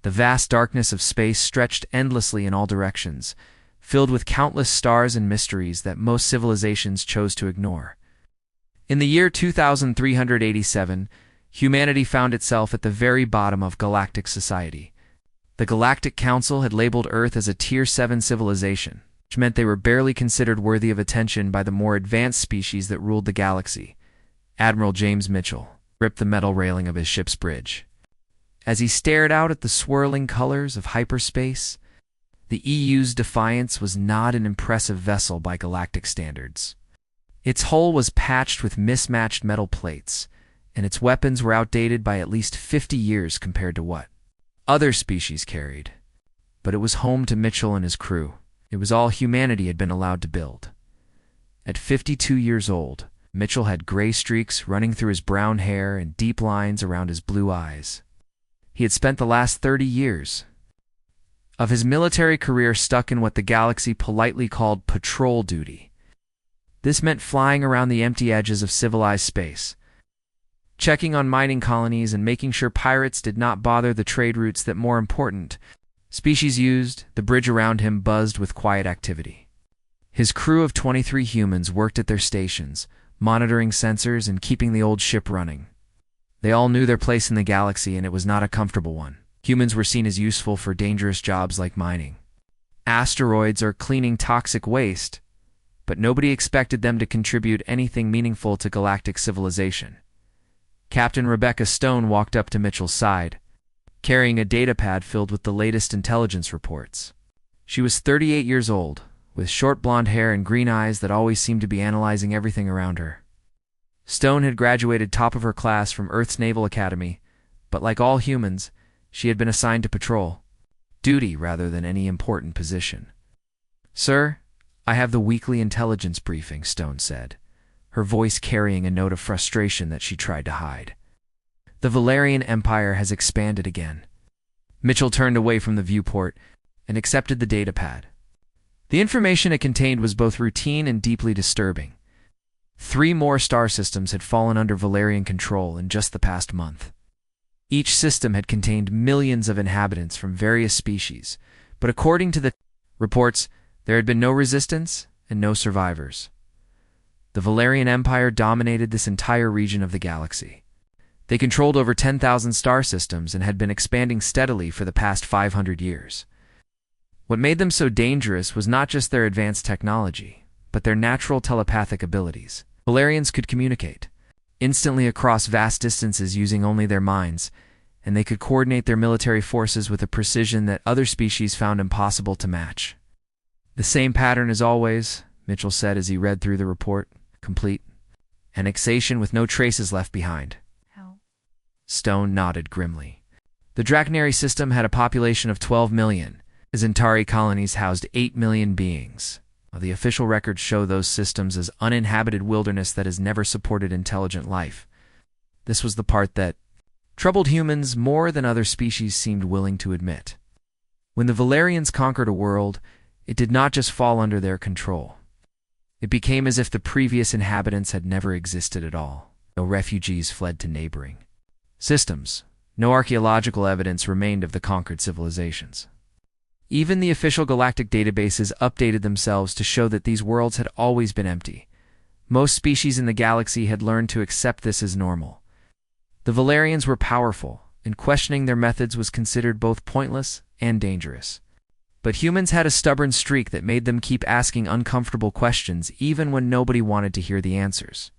The vast darkness of space stretched endlessly in all directions, filled with countless stars and mysteries that most civilizations chose to ignore. In the year 2387, humanity found itself at the very bottom of galactic society. The Galactic Council had labeled Earth as a Tier 7 civilization, which meant they were barely considered worthy of attention by the more advanced species that ruled the galaxy. Admiral James Mitchell gripped the metal railing of his ship's bridge. As he stared out at the swirling colors of hyperspace, the EU's Defiance was not an impressive vessel by galactic standards. Its hull was patched with mismatched metal plates, and its weapons were outdated by at least 50 years compared to what other species carried. But it was home to Mitchell and his crew. It was all humanity had been allowed to build. At 52 years old, Mitchell had gray streaks running through his brown hair and deep lines around his blue eyes. He had spent the last 30 years of his military career stuck in what the galaxy politely called patrol duty. This meant flying around the empty edges of civilized space, checking on mining colonies and making sure pirates did not bother the trade routes that more important species used. The bridge around him buzzed with quiet activity. His crew of 23 humans worked at their stations, monitoring sensors and keeping the old ship running. They all knew their place in the galaxy, and it was not a comfortable one. Humans were seen as useful for dangerous jobs like mining, asteroids, or cleaning toxic waste, but nobody expected them to contribute anything meaningful to galactic civilization. Captain Rebecca Stone walked up to Mitchell's side, carrying a datapad filled with the latest intelligence reports. She was 38 years old, with short blonde hair and green eyes that always seemed to be analyzing everything around her. Stone had graduated top of her class from Earth's Naval Academy, but like all humans, she had been assigned to patrol duty rather than any important position. "Sir, I have the weekly intelligence briefing," Stone said, her voice carrying a note of frustration that she tried to hide. "The Valerian Empire has expanded again." Mitchell turned away from the viewport and accepted the datapad. The information it contained was both routine and deeply disturbing. 3 more star systems had fallen under Valerian control in just the past month. Each system had contained millions of inhabitants from various species, but according to the reports, there had been no resistance and no survivors. The Valerian Empire dominated this entire region of the galaxy. They controlled over 10,000 star systems and had been expanding steadily for the past 500 years. What made them so dangerous was not just their advanced technology, but their natural telepathic abilities. Valerians could communicate instantly across vast distances using only their minds, and they could coordinate their military forces with a precision that other species found impossible to match. "The same pattern as always," Mitchell said as he read through the report. "Complete annexation with no traces left behind." How? Stone nodded grimly. The Drachnary system had a population of 12 million. The Zentari colonies housed 8 million beings. The official records show those systems as uninhabited wilderness that has never supported intelligent life. This was the part that troubled humans more than other species seemed willing to admit. When the Valerians conquered a world, it did not just fall under their control. It became as if the previous inhabitants had never existed at all. No refugees fled to neighboring systems. No archaeological evidence remained of the conquered civilizations. Even the official galactic databases updated themselves to show that these worlds had always been empty. Most species in the galaxy had learned to accept this as normal. The Valerians were powerful, and questioning their methods was considered both pointless and dangerous. But humans had a stubborn streak that made them keep asking uncomfortable questions even when nobody wanted to hear the answers.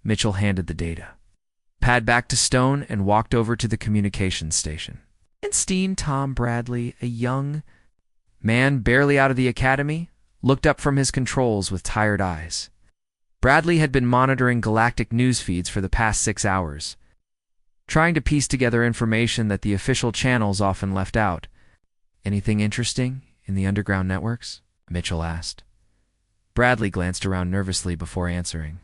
Mitchell handed the datapad back to Stone and walked over to the communications station. Einstein Tom Bradley, a young man barely out of the academy, looked up from his controls with tired eyes. Bradley had been monitoring galactic news feeds for the past 6 hours, trying to piece together information that the official channels often left out. "Anything interesting in the underground networks?" Mitchell asked. Bradley glanced around nervously before answering.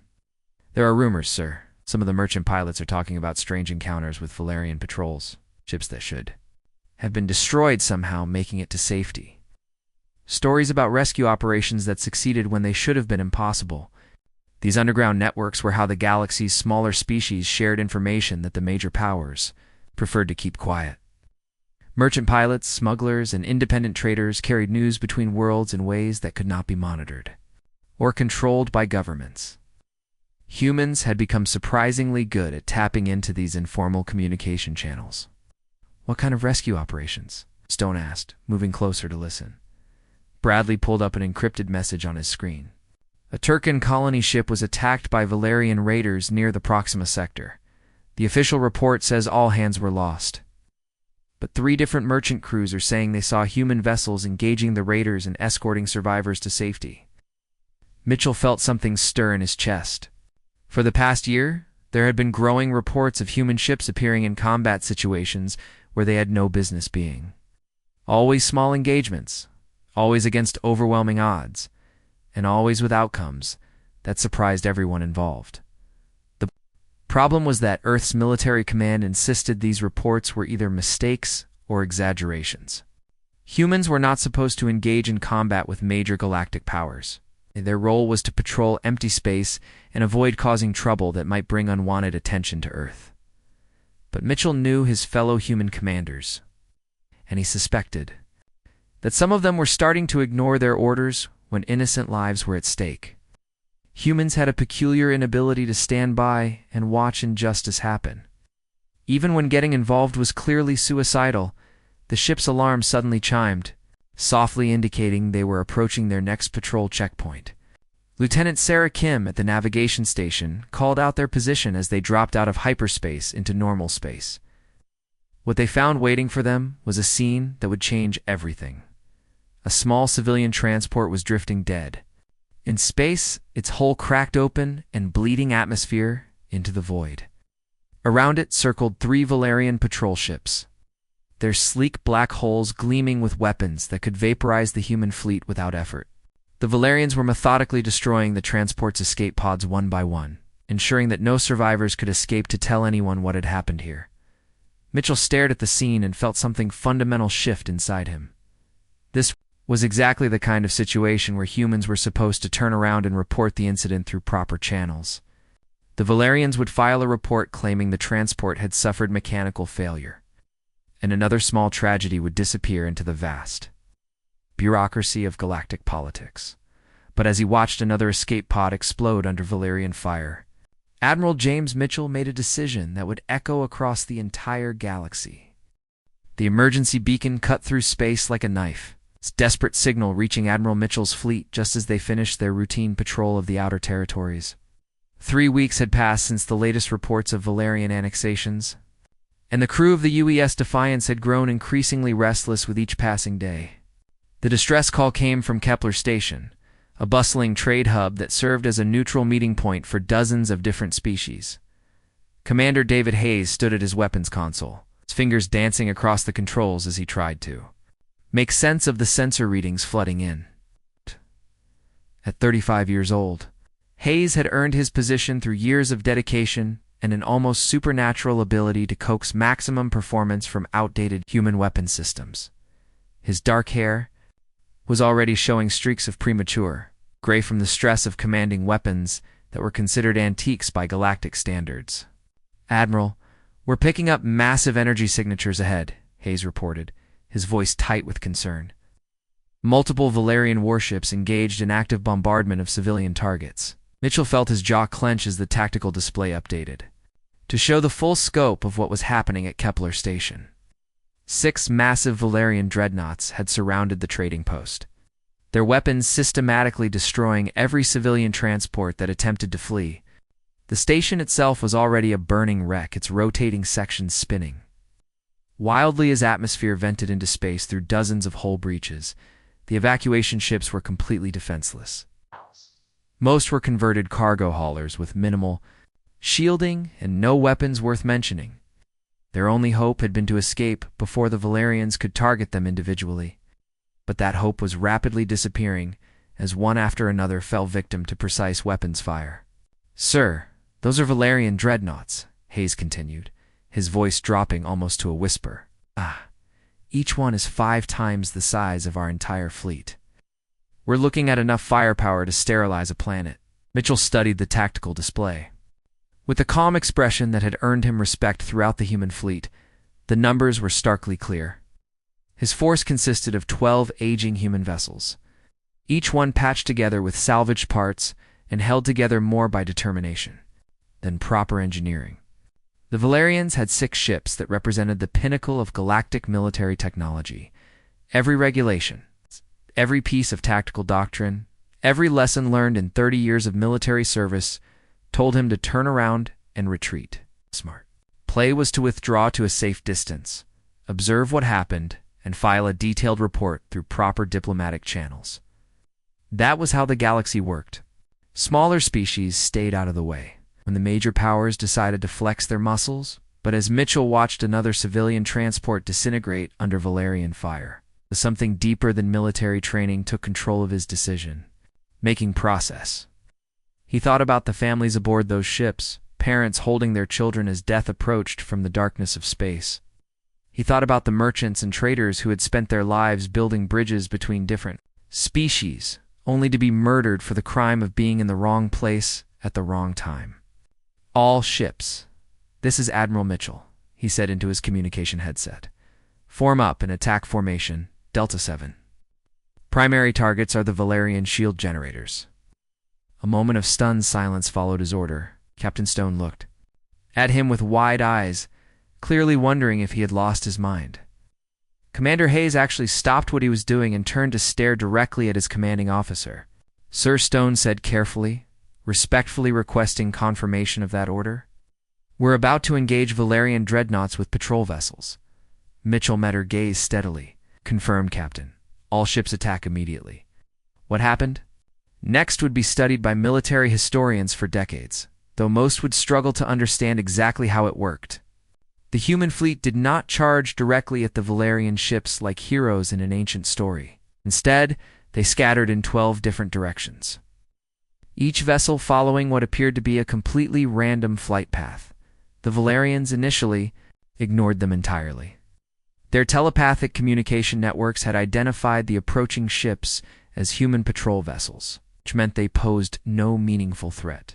"There are rumors, sir. Some of the merchant pilots are talking about strange encounters with Valerian patrols, ships that should have been destroyed somehow, making it to safety. Stories about rescue operations that succeeded when they should have been impossible. These underground networks were how the galaxy's smaller species shared information that the major powers preferred to keep quiet." Merchant pilots, smugglers, and independent traders carried news between worlds in ways that could not be monitored or controlled by governments. Humans had become surprisingly good at tapping into these informal communication channels. "What kind of rescue operations?" Stone asked, moving closer to listen. Bradley pulled up an encrypted message on his screen. A Turcan colony ship was attacked by Valerian raiders near the Proxima sector. The official report says all hands were lost. But 3 different merchant crews are saying they saw human vessels engaging the raiders and escorting survivors to safety. Mitchell felt something stir in his chest. For the past year, there had been growing reports of human ships appearing in combat situations where they had no business being. Always small engagements, always against overwhelming odds, and always with outcomes that surprised everyone involved. The problem was that Earth's military command insisted these reports were either mistakes or exaggerations. Humans were not supposed to engage in combat with major galactic powers. Their role was to patrol empty space and avoid causing trouble that might bring unwanted attention to Earth. But Mitchell knew his fellow human commanders, and he suspected that some of them were starting to ignore their orders when innocent lives were at stake. Humans had a peculiar inability to stand by and watch injustice happen. Even when getting involved was clearly suicidal, the ship's alarm suddenly chimed, softly indicating they were approaching their next patrol checkpoint. Lieutenant Sarah Kim at the navigation station called out their position as they dropped out of hyperspace into normal space. What they found waiting for them was a scene that would change everything. A small civilian transport was drifting dead. In space, its hull cracked open and bleeding atmosphere into the void. Around it circled 3 Valerian patrol ships, their sleek black hulls gleaming with weapons that could vaporize the human fleet without effort. The Valerians were methodically destroying the transport's escape pods one by one, ensuring that no survivors could escape to tell anyone what had happened here. Mitchell stared at the scene and felt something fundamental shift inside him. This was exactly the kind of situation where humans were supposed to turn around and report the incident through proper channels. The Valerians would file a report claiming the transport had suffered mechanical failure, and another small tragedy would disappear into the vast bureaucracy of galactic politics. But as he watched another escape pod explode under Valerian fire, Admiral James Mitchell made a decision that would echo across the entire galaxy. The emergency beacon cut through space like a knife, its desperate signal reaching Admiral Mitchell's fleet just as they finished their routine patrol of the outer territories. 3 weeks had passed since the latest reports of Valerian annexations, and the crew of the UES Defiance had grown increasingly restless with each passing day. The distress call came from Kepler Station, a bustling trade hub that served as a neutral meeting point for dozens of different species. Commander David Hayes stood at his weapons console, his fingers dancing across the controls as he tried to make sense of the sensor readings flooding in. At 35 years old, Hayes had earned his position through years of dedication and an almost supernatural ability to coax maximum performance from outdated human weapon systems. His dark hair was already showing streaks of premature, gray from the stress of commanding weapons that were considered antiques by galactic standards. "Admiral, we're picking up massive energy signatures ahead," Hayes reported, his voice tight with concern. Multiple Valerian warships engaged in active bombardment of civilian targets. Mitchell felt his jaw clench as the tactical display updated to show the full scope of what was happening at Kepler Station. 6 massive Valerian dreadnoughts had surrounded the trading post, their weapons systematically destroying every civilian transport that attempted to flee. The station itself was already a burning wreck, its rotating sections spinning wildly as atmosphere vented into space through dozens of hull breaches. The evacuation ships were completely defenseless. Most were converted cargo haulers with minimal shielding and no weapons worth mentioning. Their only hope had been to escape before the Valerians could target them individually. But that hope was rapidly disappearing as one after another fell victim to precise weapons fire. "Sir, those are Valerian dreadnoughts," Hayes continued, his voice dropping almost to a whisper. Each one is 5 times the size of our entire fleet. We're looking at enough firepower to sterilize a planet." Mitchell studied the tactical display. With a calm expression that had earned him respect throughout the human fleet, the numbers were starkly clear. His force consisted of 12 aging human vessels, each one patched together with salvaged parts and held together more by determination than proper engineering. The Valerians had 6 ships that represented the pinnacle of galactic military technology. Every regulation, every piece of tactical doctrine, every lesson learned in 30 years of military service told him to turn around and retreat. Smart. Play was to withdraw to a safe distance, observe what happened, and file a detailed report through proper diplomatic channels. That was how the galaxy worked. Smaller species stayed out of the way when the major powers decided to flex their muscles, but as Mitchell watched another civilian transport disintegrate under Valerian fire, something deeper than military training took control of his decision-making process. He thought about the families aboard those ships, parents holding their children as death approached from the darkness of space. He thought about the merchants and traders who had spent their lives building bridges between different species, only to be murdered for the crime of being in the wrong place at the wrong time. All ships. This is Admiral Mitchell, he said into his communication headset. Form up in attack formation, Delta 7. Primary targets are the Valerian shield generators. A moment of stunned silence followed his order. Captain Stone looked at him with wide eyes, clearly wondering if he had lost his mind. Commander Hayes actually stopped what he was doing and turned to stare directly at his commanding officer. Sir Stone said carefully, respectfully requesting confirmation of that order. We're about to engage Valerian dreadnoughts with patrol vessels. Mitchell met her gaze steadily. Confirmed, Captain. All ships attack immediately. What happened? Next would be studied by military historians for decades, though most would struggle to understand exactly how it worked. The human fleet did not charge directly at the Valerian ships like heroes in an ancient story. Instead, they scattered in 12 different directions, each vessel following what appeared to be a completely random flight path. The Valerians initially ignored them entirely. Their telepathic communication networks had identified the approaching ships as human patrol vessels, which meant they posed no meaningful threat.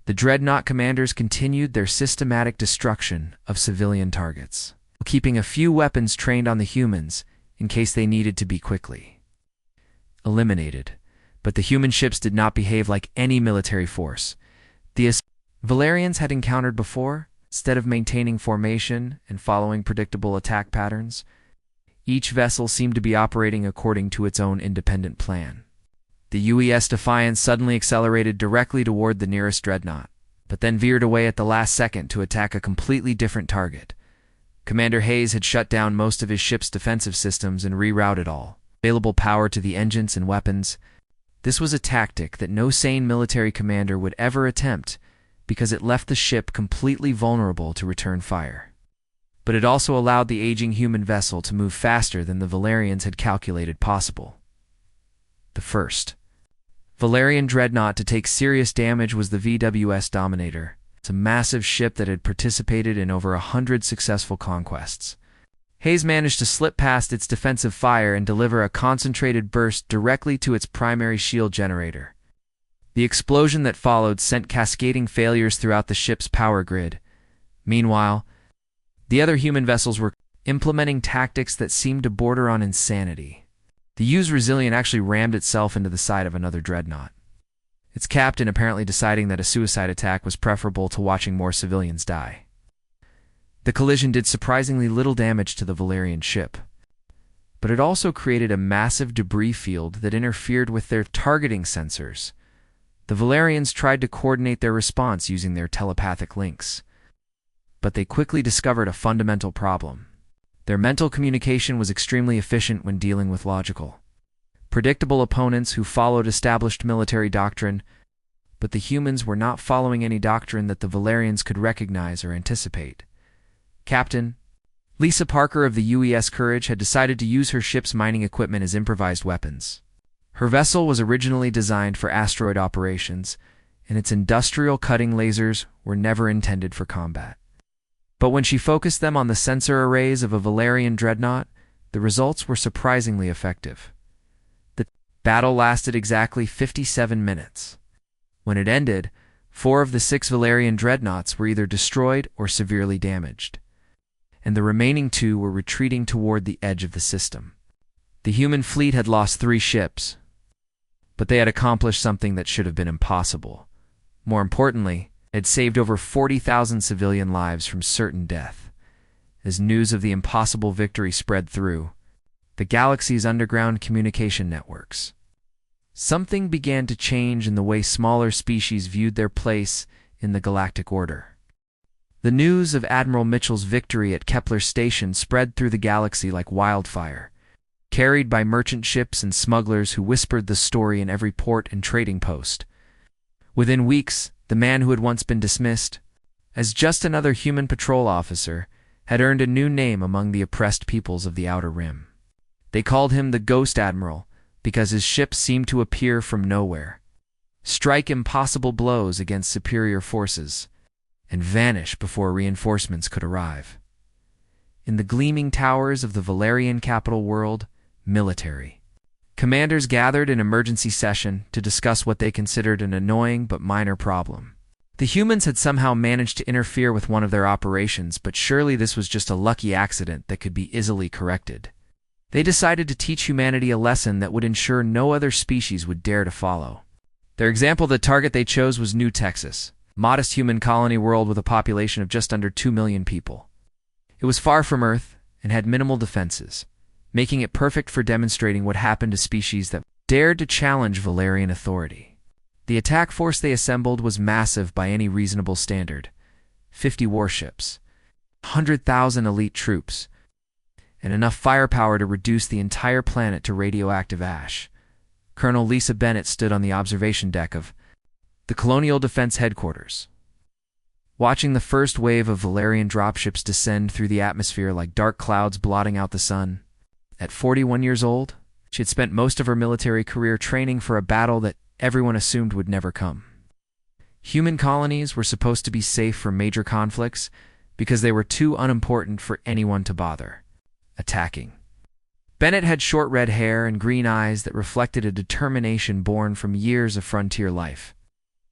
The dreadnought commanders continued their systematic destruction of civilian targets, keeping a few weapons trained on the humans in case they needed to be quickly eliminated. But the human ships did not behave like any military force the Valerians had encountered before. Instead of maintaining formation and following predictable attack patterns, each vessel seemed to be operating according to its own independent plan. The UES Defiance suddenly accelerated directly toward the nearest dreadnought, but then veered away at the last second to attack a completely different target. Commander Hayes had shut down most of his ship's defensive systems and rerouted all available power to the engines and weapons. This was a tactic that no sane military commander would ever attempt, because it left the ship completely vulnerable to return fire. But it also allowed the aging human vessel to move faster than the Valerians had calculated possible. The first Valerian dreadnought to take serious damage was the VWS Dominator. It's a massive ship that had participated in over 100 successful conquests. Hayes managed to slip past its defensive fire and deliver a concentrated burst directly to its primary shield generator. The explosion that followed sent cascading failures throughout the ship's power grid. Meanwhile, the other human vessels were implementing tactics that seemed to border on insanity. The used Resilient actually rammed itself into the side of another dreadnought, its captain apparently deciding that a suicide attack was preferable to watching more civilians die. The collision did surprisingly little damage to the Valerian ship, but it also created a massive debris field that interfered with their targeting sensors. The Valerians tried to coordinate their response using their telepathic links, but they quickly discovered a fundamental problem. Their mental communication was extremely efficient when dealing with logical, predictable opponents who followed established military doctrine, but the humans were not following any doctrine that the Valerians could recognize or anticipate. Captain Lisa Parker of the UES Courage had decided to use her ship's mining equipment as improvised weapons. Her vessel was originally designed for asteroid operations, and its industrial cutting lasers were never intended for combat. But when she focused them on the sensor arrays of a Valerian dreadnought, the results were surprisingly effective. The battle lasted exactly 57 minutes. When it ended, 4 of the 6 Valerian dreadnoughts were either destroyed or severely damaged. and the remaining two were retreating toward the edge of the system. The human fleet had lost 3 ships, but they had accomplished something that should have been impossible. More importantly, it had saved over 40,000 civilian lives from certain death. As news of the impossible victory spread through the galaxy's underground communication networks, something began to change in the way smaller species viewed their place in the galactic order. The news of Admiral Mitchell's victory at Kepler Station spread through the galaxy like wildfire, carried by merchant ships and smugglers who whispered the story in every port and trading post. Within weeks, the man who had once been dismissed as just another human patrol officer had earned a new name among the oppressed peoples of the Outer Rim. They called him the Ghost Admiral because his ships seemed to appear from nowhere, strike impossible blows against superior forces, and vanish before reinforcements could arrive. In the gleaming towers of the Valerian capital world, military commanders gathered in emergency session to discuss what they considered an annoying but minor problem. The humans had somehow managed to interfere with one of their operations, but surely this was just a lucky accident that could be easily corrected. They decided to teach humanity a lesson that would ensure no other species would dare to follow. Their example, the target they chose was New Texas, a modest human colony world with a population of just under 2 million people. It was far from Earth and had minimal defenses, making it perfect for demonstrating what happened to species that dared to challenge Valerian authority. The attack force they assembled was massive by any reasonable standard: 50 warships, 100,000 elite troops, and enough firepower to reduce the entire planet to radioactive ash. Colonel Lisa Bennett stood on the observation deck of the Colonial Defense Headquarters, watching the first wave of Valerian dropships descend through the atmosphere like dark clouds blotting out the sun. At 41 years old, she had spent most of her military career training for a battle that everyone assumed would never come. Human colonies were supposed to be safe from major conflicts because they were too unimportant for anyone to bother attacking. Bennett had short red hair and green eyes that reflected a determination born from years of frontier life.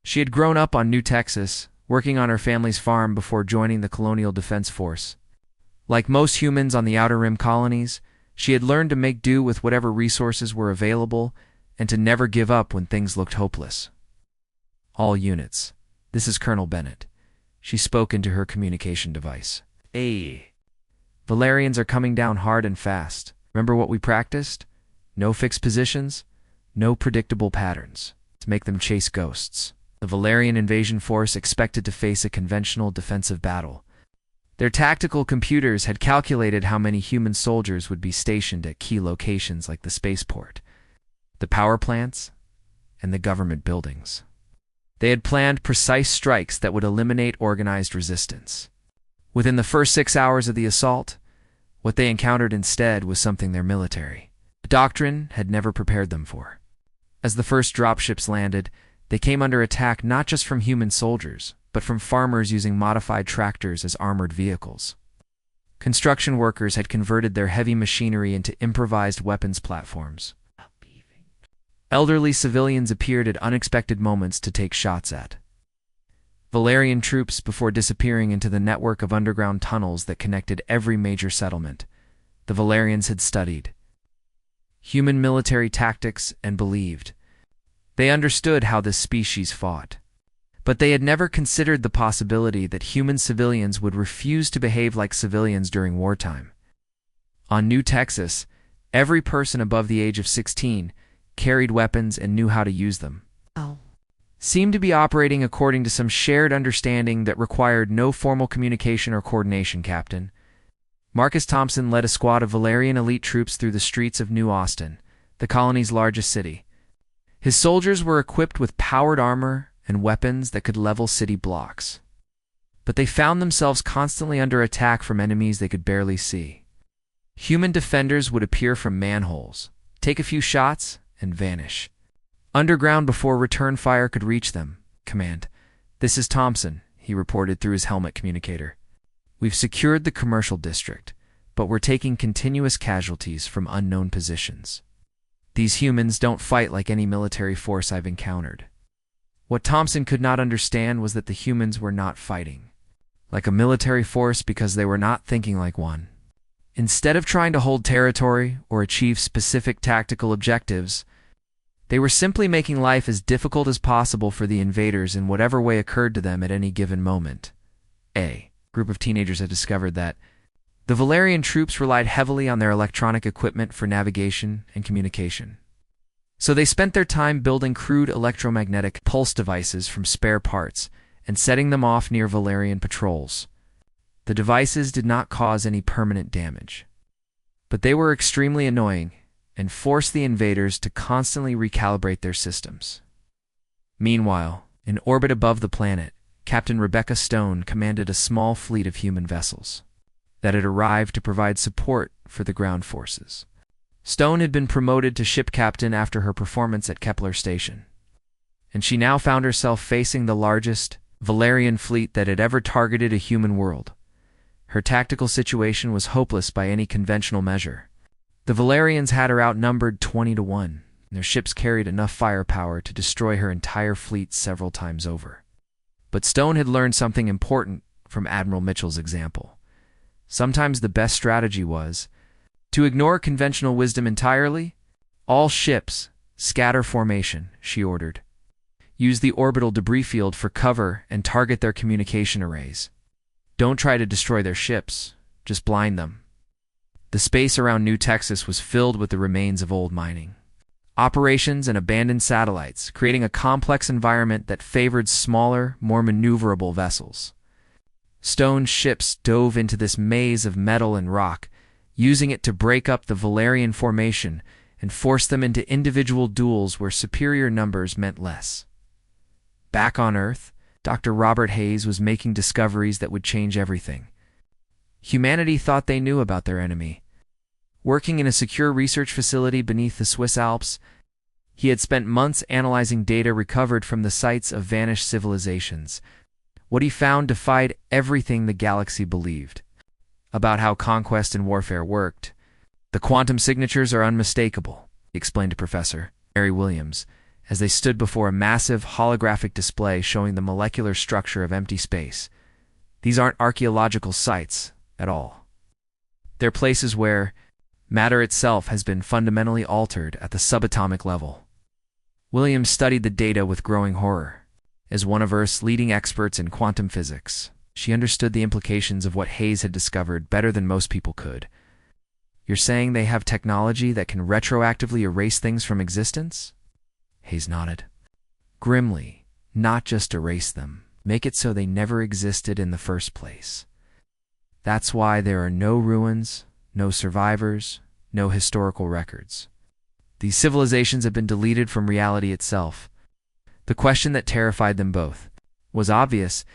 She had grown up on New Texas, working on her family's farm before joining the Colonial Defense Force. Like most humans on the Outer Rim colonies, she had learned to make do with whatever resources were available and to never give up when things looked hopeless. All units, this is Colonel Bennett. She spoke into her communication device. Hey, Valerians are coming down hard and fast. Remember what we practiced? No fixed positions, no predictable patterns, to make them chase ghosts. The Valerian invasion force expected to face a conventional defensive battle. Their tactical computers had calculated how many human soldiers would be stationed at key locations like the spaceport, the power plants, and the government buildings. They had planned precise strikes that would eliminate organized resistance. Within the first 6 hours of the assault, what they encountered instead was something their military doctrine had never prepared them for. As the first dropships landed, they came under attack not just from human soldiers, but from farmers using modified tractors as armored vehicles. Construction workers had converted their heavy machinery into improvised weapons platforms. Elderly civilians appeared at unexpected moments to take shots at Valerian troops before disappearing into the network of underground tunnels that connected every major settlement. The Valerians had studied human military tactics and believed they understood how this species fought. But they had never considered the possibility that human civilians would refuse to behave like civilians during wartime. On New Texas, every person above the age of 16 carried weapons and knew how to use them. Seemed to be operating according to some shared understanding that required no formal communication or coordination, Captain. Marcus Thompson led a squad of Valerian elite troops through the streets of New Austin, the colony's largest city. His soldiers were equipped with powered armor and weapons that could level city blocks. But they found themselves constantly under attack from enemies they could barely see. Human defenders would appear from manholes, take a few shots, and vanish underground before return fire could reach them. Command, this is Thompson, he reported through his helmet communicator. We've secured the commercial district, but we're taking continuous casualties from unknown positions. These humans don't fight like any military force I've encountered. What Thompson could not understand was that the humans were not fighting. like a military force because they were not thinking like one. Instead of trying to hold territory or achieve specific tactical objectives, they were simply making life as difficult as possible for the invaders in whatever way occurred to them at any given moment. A group of teenagers had discovered that the Valerian troops relied heavily on their electronic equipment for navigation and communication. So they spent their time building crude electromagnetic pulse devices from spare parts and setting them off near Valerian patrols. The devices did not cause any permanent damage, but they were extremely annoying and forced the invaders to constantly recalibrate their systems. Meanwhile, in orbit above the planet, Captain Rebecca Stone commanded a small fleet of human vessels that had arrived to provide support for the ground forces. Stone had been promoted to ship captain after her performance at Kepler Station, and she now found herself facing the largest Valerian fleet that had ever targeted a human world. Her tactical situation was hopeless by any conventional measure. The Valerians had her outnumbered 20-1, and their ships carried enough firepower to destroy her entire fleet several times over. But Stone had learned something important from Admiral Mitchell's example. Sometimes the best strategy was to ignore conventional wisdom entirely. All ships, scatter formation, she ordered. Use the orbital debris field for cover and target their communication arrays. Don't try to destroy their ships, just blind them. The space around New Texas was filled with the remains of old mining operations and abandoned satellites, creating a complex environment that favored smaller, more maneuverable vessels. Stone's ships dove into this maze of metal and rock, using it to break up the Valerian formation and force them into individual duels where superior numbers meant less. Back on Earth, Dr. Robert Hayes was making discoveries that would change everything. Humanity thought they knew about their enemy. Working in a secure research facility beneath the Swiss Alps, he had spent months analyzing data recovered from the sites of vanished civilizations. What he found defied everything the galaxy believed about how conquest and warfare worked. The quantum signatures are unmistakable, he explained to Professor Mary Williams, as they stood before a massive holographic display showing the molecular structure of empty space. These aren't archaeological sites at all. They're places where matter itself has been fundamentally altered at the subatomic level. Williams studied the data with growing horror. As one of Earth's leading experts in quantum physics, she understood the implications of what Hayes had discovered better than most people could. You're saying they have technology that can retroactively erase things from existence? Hayes nodded. Grimly, not just erase them, make it so they never existed in the first place. That's why there are no ruins, no survivors, no historical records. These civilizations have been deleted from reality itself. The question that terrified them both was obvious.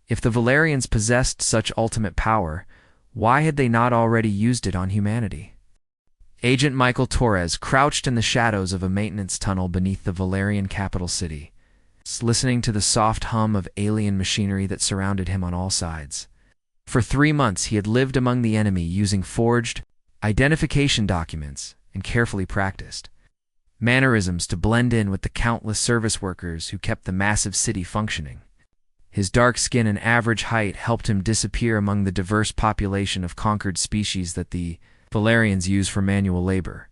If the Valerians possessed such ultimate power, why had they not already used it on humanity? Agent Michael Torres crouched in the shadows of a maintenance tunnel beneath the Valerian capital city, listening to the soft hum of alien machinery that surrounded him on all sides. For 3 months he had lived among the enemy using forged identification documents and carefully practiced mannerisms to blend in with the countless service workers who kept the massive city functioning. His dark skin and average height helped him disappear among the diverse population of conquered species that the Valerians use for manual labor.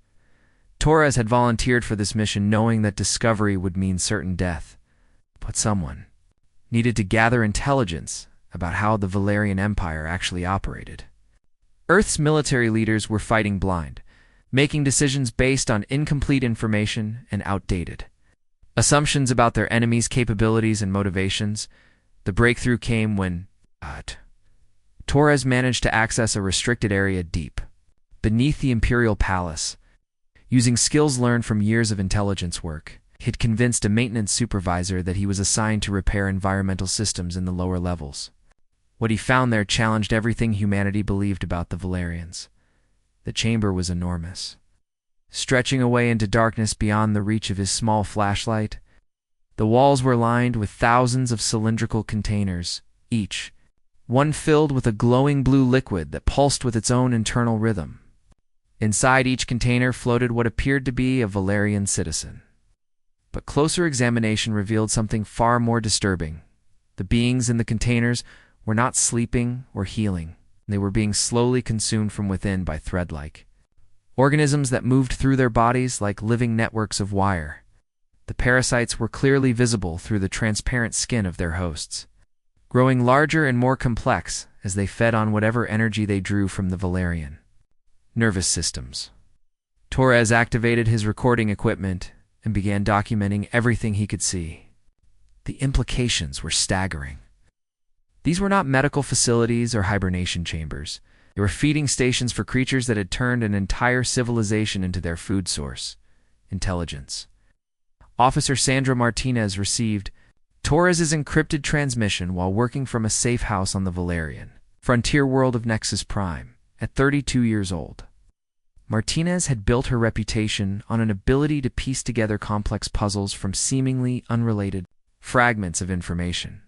Torres had volunteered for this mission knowing that discovery would mean certain death, but someone needed to gather intelligence about how the Valerian Empire actually operated. Earth's military leaders were fighting blind, making decisions based on incomplete information and outdated assumptions about their enemies' capabilities and motivations. The breakthrough came when Torres managed to access a restricted area deep beneath the Imperial Palace. Using skills learned from years of intelligence work, he'd convinced a maintenance supervisor that he was assigned to repair environmental systems in the lower levels. What he found there challenged everything humanity believed about the Valerians. The chamber was enormous, stretching away into darkness beyond the reach of his small flashlight. The walls were lined with thousands of cylindrical containers, each one filled with a glowing blue liquid that pulsed with its own internal rhythm. Inside each container floated what appeared to be a Valerian citizen. But closer examination revealed something far more disturbing. The beings in the containers were not sleeping or healing. They were being slowly consumed from within by thread-like organisms that moved through their bodies like living networks of wire. The parasites were clearly visible through the transparent skin of their hosts, growing larger and more complex as they fed on whatever energy they drew from the Valerian nervous systems. Torres activated his recording equipment and began documenting everything he could see. The implications were staggering. These were not medical facilities or hibernation chambers. They were feeding stations for creatures that had turned an entire civilization into their food source: intelligence. Officer Sandra Martinez received Torres's encrypted transmission while working from a safe house on the Valerian frontier world of Nexus Prime at 32 years old. Martinez had built her reputation on an ability to piece together complex puzzles from seemingly unrelated fragments of information.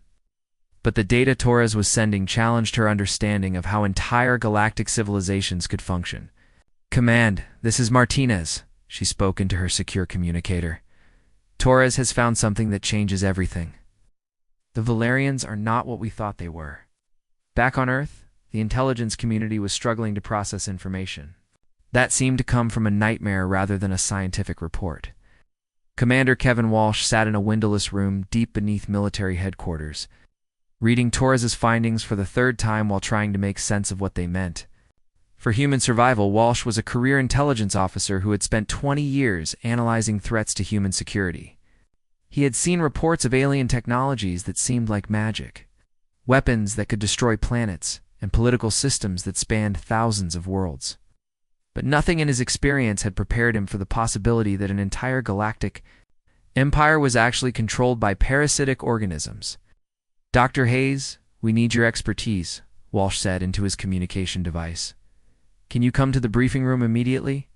But the data Torres was sending challenged her understanding of how entire galactic civilizations could function. "Command, this is Martinez," she spoke into her secure communicator. "Torres has found something that changes everything. The Valerians are not what we thought they were." Back on Earth, the intelligence community was struggling to process information that seemed to come from a nightmare rather than a scientific report. Commander Kevin Walsh sat in a windowless room deep beneath military headquarters, reading Torres's findings for the third time while trying to make sense of what they meant. For human survival, Walsh was a career intelligence officer who had spent 20 years analyzing threats to human security. He had seen reports of alien technologies that seemed like magic, weapons that could destroy planets, and political systems that spanned thousands of worlds. But nothing in his experience had prepared him for the possibility that an entire galactic empire was actually controlled by parasitic organisms. "Dr. Hayes, we need your expertise," Walsh said into his communication device. "Can you come to the briefing room immediately?"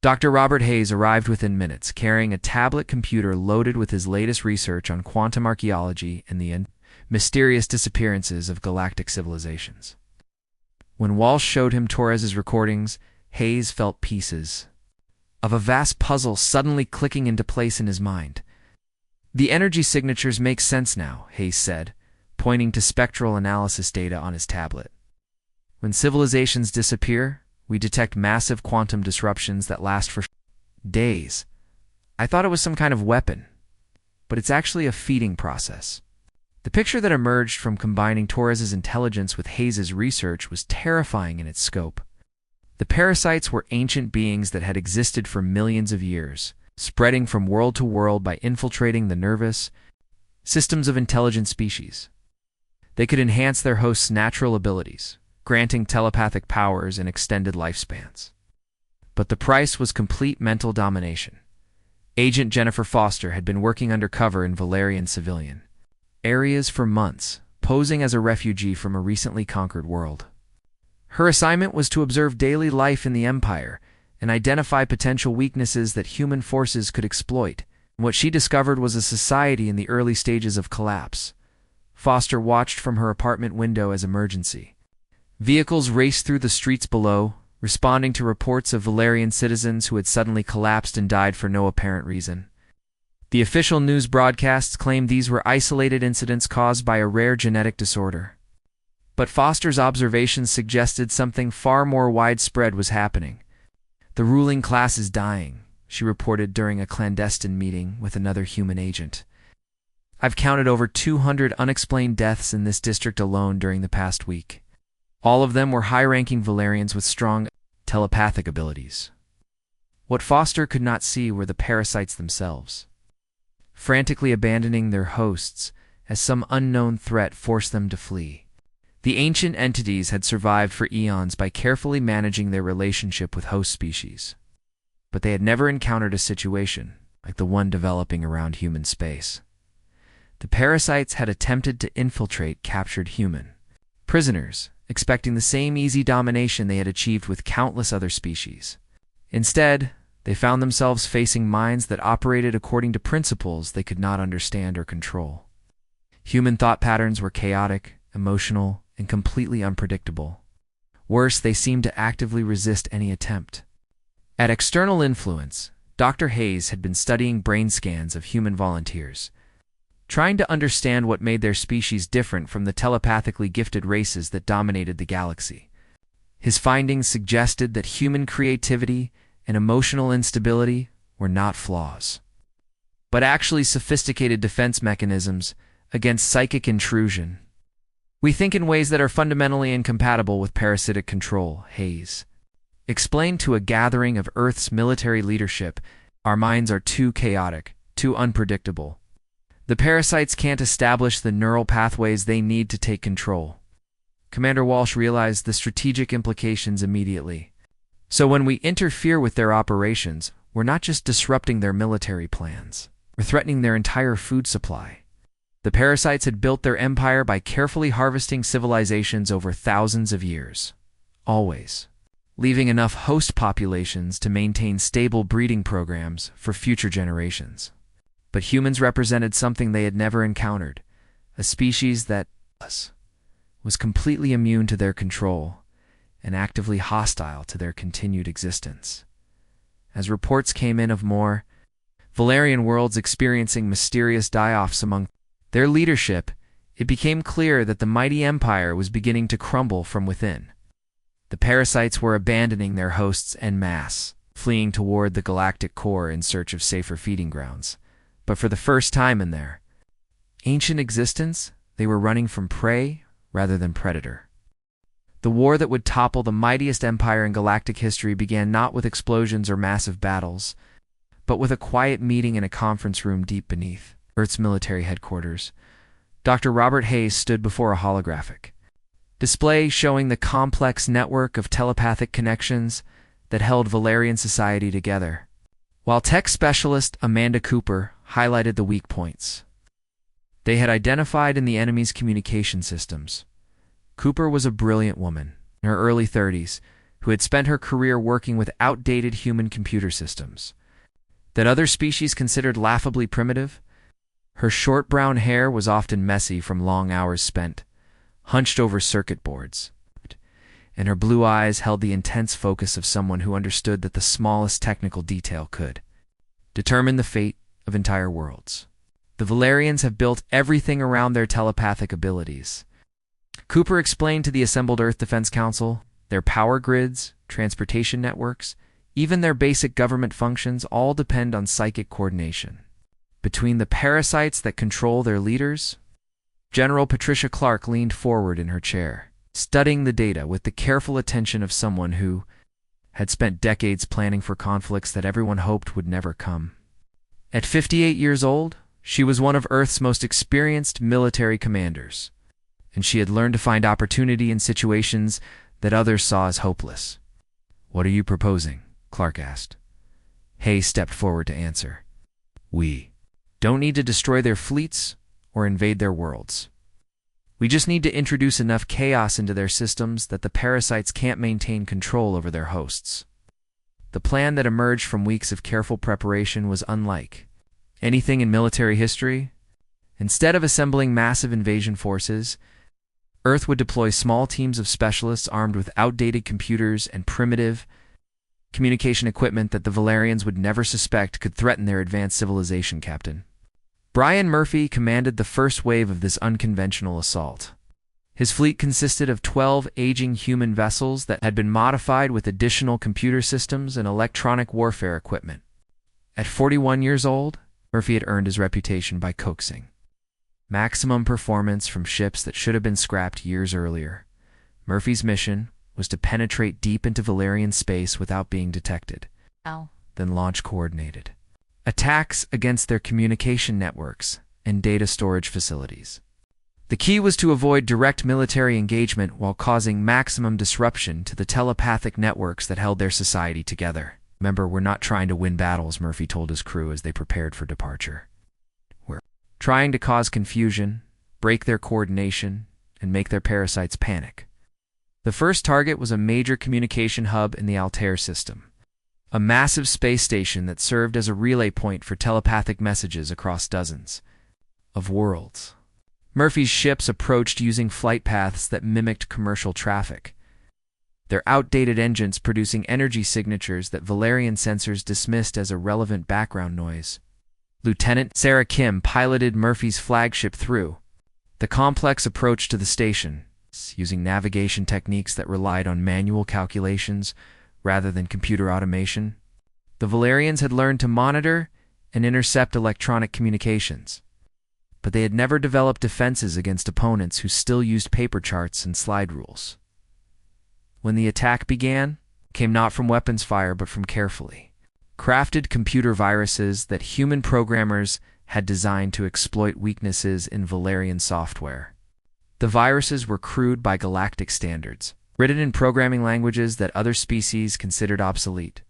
Dr. Robert Hayes arrived within minutes, carrying a tablet computer loaded with his latest research on quantum archaeology and the mysterious disappearances of galactic civilizations. When Walsh showed him Torres's recordings, Hayes felt pieces of a vast puzzle suddenly clicking into place in his mind. "The energy signatures make sense now," Hayes said, pointing to spectral analysis data on his tablet. "When civilizations disappear, we detect massive quantum disruptions that last for days. I thought it was some kind of weapon, but it's actually a feeding process." The picture that emerged from combining Torres's intelligence with Hayes's research was terrifying in its scope. The parasites were ancient beings that had existed for millions of years, spreading from world to world by infiltrating the nervous systems of intelligent species. They could enhance their host's natural abilities, granting telepathic powers and extended lifespans. But the price was complete mental domination. Agent Jennifer Foster had been working undercover in Valerian civilian areas for months, posing as a refugee from a recently conquered world. Her assignment was to observe daily life in the Empire and identify potential weaknesses that human forces could exploit. What she discovered was a society in the early stages of collapse. Foster watched from her apartment window as emergency vehicles raced through the streets below, responding to reports of Valerian citizens who had suddenly collapsed and died for no apparent reason. The official news broadcasts claimed these were isolated incidents caused by a rare genetic disorder. But Foster's observations suggested something far more widespread was happening. "The ruling class is dying," she reported during a clandestine meeting with another human agent. "I've counted over 200 unexplained deaths in this district alone during the past week. All of them were high-ranking Valerians with strong telepathic abilities." What Foster could not see were the parasites themselves, frantically abandoning their hosts as some unknown threat forced them to flee. The ancient entities had survived for eons by carefully managing their relationship with host species. But they had never encountered a situation like the one developing around human space. The parasites had attempted to infiltrate captured human prisoners, expecting the same easy domination they had achieved with countless other species. Instead, they found themselves facing minds that operated according to principles they could not understand or control. Human thought patterns were chaotic, emotional, and completely unpredictable. Worse, they seemed to actively resist any attempt at external influence. Dr. Hayes had been studying brain scans of human volunteers, trying to understand what made their species different from the telepathically gifted races that dominated the galaxy. His findings suggested that human creativity and emotional instability were not flaws, but actually sophisticated defense mechanisms against psychic intrusion. We think in ways that are fundamentally incompatible with parasitic control, Hayes explained to a gathering of Earth's military leadership. Our minds are too chaotic, too unpredictable. The parasites can't establish the neural pathways they need to take control. Commander Walsh realized the strategic implications immediately. So when we interfere with their operations, we're not just disrupting their military plans. We're threatening their entire food supply. The parasites had built their empire by carefully harvesting civilizations over thousands of years. Always leaving enough host populations to maintain stable breeding programs for future generations. But humans represented something they had never encountered, a species that was completely immune to their control and actively hostile to their continued existence. As reports came in of more Valerian worlds experiencing mysterious die-offs among their leadership, it became clear that the mighty empire was beginning to crumble from within. The parasites were abandoning their hosts en masse, fleeing toward the galactic core in search of safer feeding grounds. But for the first time in their ancient existence, they were running from prey rather than predator. The war that would topple the mightiest empire in galactic history began not with explosions or massive battles, but with a quiet meeting in a conference room deep beneath Earth's military headquarters. Dr. Robert Hayes stood before a holographic display showing the complex network of telepathic connections that held Valerian society together, while tech specialist Amanda Cooper highlighted the weak points they had identified in the enemy's communication systems. Cooper was a brilliant woman in her early 30s who had spent her career working with outdated human computer systems that other species considered laughably primitive. Her short brown hair was often messy from long hours spent hunched over circuit boards, and her blue eyes held the intense focus of someone who understood that the smallest technical detail could determine the fate of entire worlds. The Valerians have built everything around their telepathic abilities. Cooper explained to the assembled Earth Defense Council, their power grids, transportation networks, even their basic government functions all depend on psychic coordination. Between the parasites that control their leaders, General Patricia Clark leaned forward in her chair, studying the data with the careful attention of someone who had spent decades planning for conflicts that everyone hoped would never come. At 58 years old, she was one of Earth's most experienced military commanders, and she had learned to find opportunity in situations that others saw as hopeless. "What are you proposing?" Clark asked. Hayes stepped forward to answer. "We don't need to destroy their fleets or invade their worlds. We just need to introduce enough chaos into their systems that the parasites can't maintain control over their hosts." The plan that emerged from weeks of careful preparation was unlike anything in military history. Instead of assembling massive invasion forces, Earth would deploy small teams of specialists armed with outdated computers and primitive communication equipment that the Valerians would never suspect could threaten their advanced civilization. Captain Brian Murphy commanded the first wave of this unconventional assault. His fleet consisted of 12 aging human vessels that had been modified with additional computer systems and electronic warfare equipment. At 41 years old, Murphy had earned his reputation by coaxing maximum performance from ships that should have been scrapped years earlier. Murphy's mission was to penetrate deep into Valerian space without being detected, then launch coordinated attacks against their communication networks and data storage facilities. The key was to avoid direct military engagement while causing maximum disruption to the telepathic networks that held their society together. "Remember, we're not trying to win battles," Murphy told his crew as they prepared for departure. "We're trying to cause confusion, break their coordination, and make their parasites panic." The first target was a major communication hub in the Altair system, a massive space station that served as a relay point for telepathic messages across dozens of worlds. Murphy's ships approached using flight paths that mimicked commercial traffic, their outdated engines producing energy signatures that Valerian sensors dismissed as irrelevant background noise. Lieutenant Sarah Kim piloted Murphy's flagship through the complex approach to the station, using navigation techniques that relied on manual calculations rather than computer automation. The Valerians had learned to monitor and intercept electronic communications, but they had never developed defenses against opponents who still used paper charts and slide rules. When the attack began, it came not from weapons fire but from carefully crafted computer viruses that human programmers had designed to exploit weaknesses in Valerian software. The viruses were crude by galactic standards, written in programming languages that other species considered obsolete,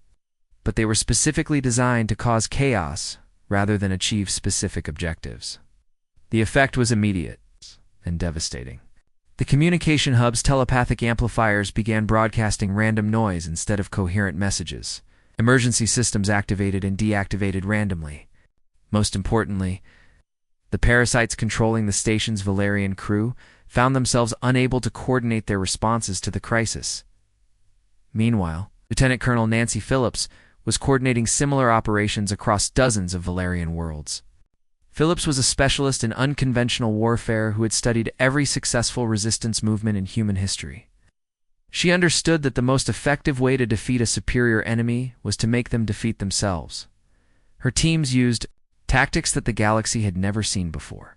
but they were specifically designed to cause chaos rather than achieve specific objectives. The effect was immediate and devastating. The communication hub's telepathic amplifiers began broadcasting random noise instead of coherent messages. Emergency systems activated and deactivated randomly. Most importantly, the parasites controlling the station's Valerian crew found themselves unable to coordinate their responses to the crisis. Meanwhile, Lieutenant Colonel Nancy Phillips was coordinating similar operations across dozens of Valerian worlds. Phillips was a specialist in unconventional warfare who had studied every successful resistance movement in human history. She understood that the most effective way to defeat a superior enemy was to make them defeat themselves. Her teams used tactics that the galaxy had never seen before.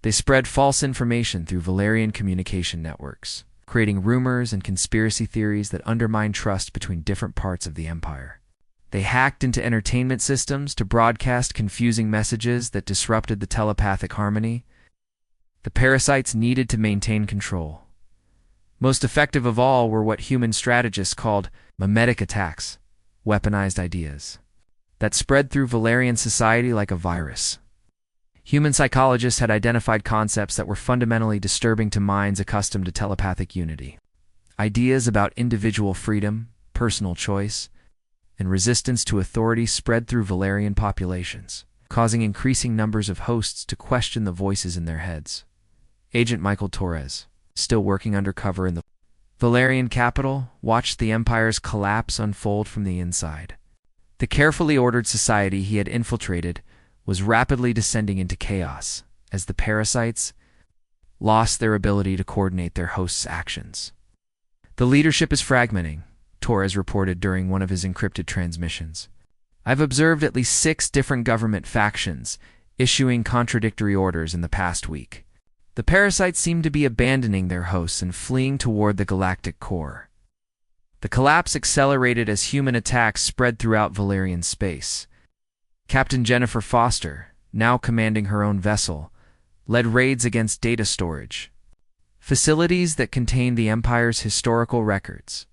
They spread false information through Valerian communication networks, creating rumors and conspiracy theories that undermined trust between different parts of the Empire. They hacked into entertainment systems to broadcast confusing messages that disrupted the telepathic harmony. The parasites needed to maintain control. Most effective of all were what human strategists called mimetic attacks, weaponized ideas, that spread through Valerian society like a virus. Human psychologists had identified concepts that were fundamentally disturbing to minds accustomed to telepathic unity. Ideas about individual freedom, personal choice, and resistance to authority spread through Valerian populations, causing increasing numbers of hosts to question the voices in their heads. Agent Michael Torres, still working undercover in the Valerian capital, watched the Empire's collapse unfold from the inside. The carefully ordered society he had infiltrated was rapidly descending into chaos as the parasites lost their ability to coordinate their hosts' actions. "The leadership is fragmenting," Torres reported during one of his encrypted transmissions. "I've observed at least 6 different government factions issuing contradictory orders in the past week. The parasites seem to be abandoning their hosts and fleeing toward the galactic core." The collapse accelerated as human attacks spread throughout Valerian space. Captain Jennifer Foster, now commanding her own vessel, led raids against data storage facilities that contained the Empire's historical records.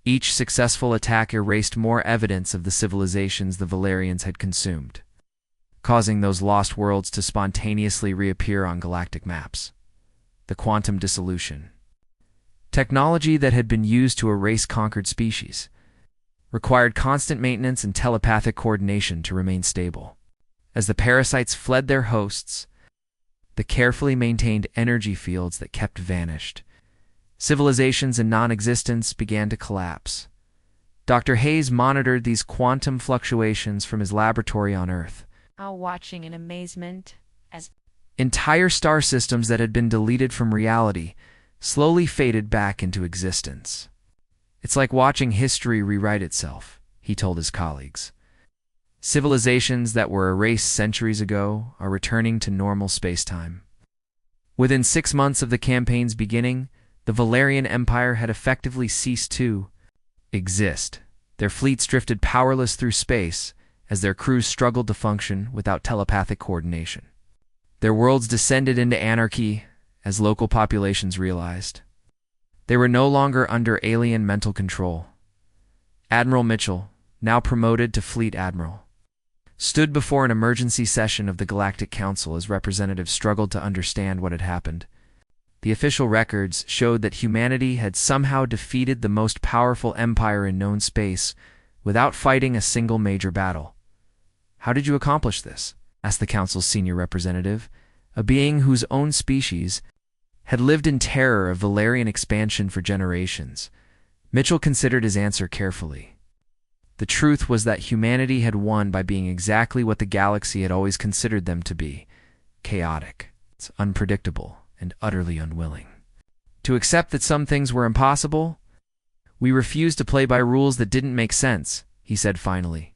Each successful attack erased more evidence of the civilizations the Valerians had consumed, causing those lost worlds to spontaneously reappear on galactic maps. The quantum dissolution, technology that had been used to erase conquered species, required constant maintenance and telepathic coordination to remain stable. As the parasites fled their hosts, the carefully maintained energy fields that kept vanished, civilizations in non-existence began to collapse. Dr. Hayes monitored these quantum fluctuations from his laboratory on Earth, watching in amazement as entire star systems that had been deleted from reality slowly faded back into existence. "It's like watching history rewrite itself," he told his colleagues. "Civilizations that were erased centuries ago are returning to normal spacetime." Within 6 months of the campaign's beginning, the Valerian Empire had effectively ceased to exist. Their fleets drifted powerless through space as their crews struggled to function without telepathic coordination. Their worlds descended into anarchy as local populations realized they were no longer under alien mental control. Admiral Mitchell, now promoted to Fleet Admiral, stood before an emergency session of the Galactic Council as representatives struggled to understand what had happened. The official records showed that humanity had somehow defeated the most powerful empire in known space without fighting a single major battle. "How did you accomplish this?" asked the Council's senior representative, a being whose own species had lived in terror of Valerian expansion for generations. Mitchell considered his answer carefully. The truth was that humanity had won by being exactly what the galaxy had always considered them to be: chaotic, unpredictable, and utterly unwilling. To accept that some things were impossible, we refused to play by rules that didn't make sense, he said finally.